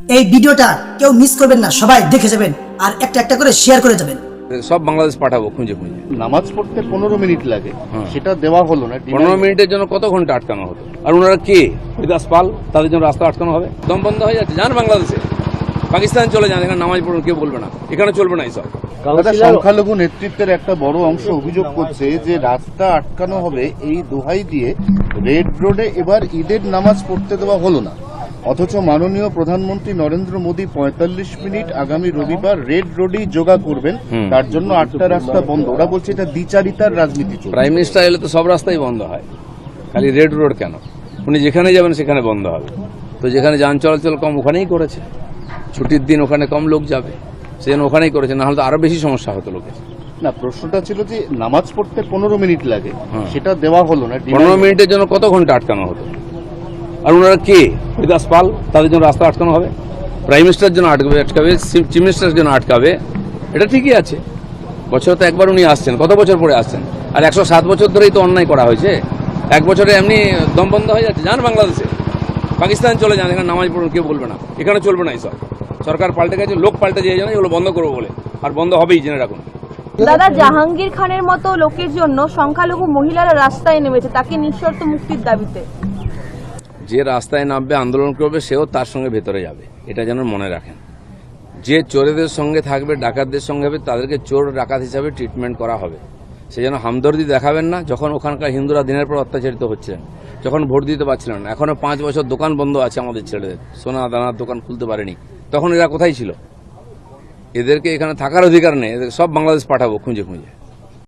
এই ভিডিওটা কেউ মিস করবেন না, সবাই দেখে যাবেন আর একটা একটা করে শেয়ার করে যাবেন। সব বাংলাদেশ পাঠাবো খুঁজে খুঁজে। নামাজ পড়তে 15 মিনিট লাগে, সেটা দেওয়া হলো না। 15 মিনিটের জন্য কত ঘন্টা আটকানো হতো? আর ওনারা কে? হরিদাস পাল, তাদের জন্য রাস্তা আটকানো হবে? দম বন্ধ হয়ে যাচ্ছে। যান বাংলাদেশে, পাকিস্তান চলে যান, এখানে নামাজ পড়ুন, কেউ বলবে না, এখানে চলবে না এইসব। সংখ্যালঘু নেতৃত্বের একটা বড় অংশ অভিযোগ করছে যে রাস্তা আটকানো হবে এই দোহাই দিয়ে রেড রোডে এবার ঈদের নামাজ পড়তে দেওয়া হলো না, অথচ মাননীয় প্রধানমন্ত্রী নরেন্দ্র মোদী 45 মিনিট আগামী রবিবার রেড রোডেই যোগা করবেন, তার জন্য 8টা রাস্তা বন্ধ। ওরা বলছে এটা দ্বিচারিতার রাজনীতি চলছে। প্রাইম মিনিস্টার এলে তো সব রাস্তাই বন্ধ হয়, খালি রেড রোড কেন? উনি যেখানে যাবেন সেখানে বন্ধ হবে। তো যেখানে যান চলাচল কম ওখানেই করেছে, ছুটির দিন ওখানে কম লোক যাবে, সেজন্য ওখানেই করেছে, না হলে তো আরো বেশি সমস্যা হতো লোকের। না, প্রশ্নটা ছিল যে নামাজ পড়তে 15 মিনিট লাগে, সেটা দেওয়া হলো না। 15 মিনিটের জন্য কত ঘন্টা আটকানো হতো? আর ওনারা কে? হরিদাস পাল, তাদের জন্য রাস্তা আটকানো হবে? প্রাইম মিনিস্টারের জন্য আটকাবে, চিফ মিনিস্টারের জন্য আটকাবে? এটা ঠিকই আছে। বছর তো একবার উনি আসছেন, কত বছর পরে আসছেন? আর 107 বছর ধরেই তো অন্যায় করা হয়েছে। এক বছরে এমনি দম বন্ধ হয়ে যাচ্ছে। যান বাংলাদেশে, পাকিস্তান চলে যান, এখানে নামাজ পড়ুন, কেউ বলবে না, এখানে চলবে না এইসব। সরকার পাল্টে গেছে, লোক পাল্টে যায়, এগুলো বন্ধ করবো বলে, আর বন্ধ হবেই, জেনে রাখুন। দাদা, জাহাঙ্গীর খানের মতো লোকের জন্য সংখ্যালঘু মহিলারা রাস্তায় নেমেছে তাকে নিঃশর্ত মুক্তির দাবিতে। যে রাস্তায় নামবে, আন্দোলন করবে, সেও তার সঙ্গে ভেতরে যাবে, এটা যেন মনে রাখেন। যে চোরেদের সঙ্গে থাকবে, ডাকাতদের সঙ্গে হবে, তাদেরকে চোর ডাকাত হিসাবে ট্রিটমেন্ট করা হবে। সে যেন হামদর্দি দেখাবেন না। যখন ওখানকার হিন্দুরা দিনের পর অত্যাচারিত হচ্ছিলেন, যখন ভোট দিতে পারছিলেন না, এখনো 5 বছর দোকান বন্ধ আছে আমাদের ছেলেদের, সোনা দানার দোকান খুলতে পারেনি, তখন এরা কোথায় ছিল? এদেরকে এখানে থাকার অধিকার নেই, এদের সব বাংলাদেশ পাঠাবো খুঁজে খুঁজে।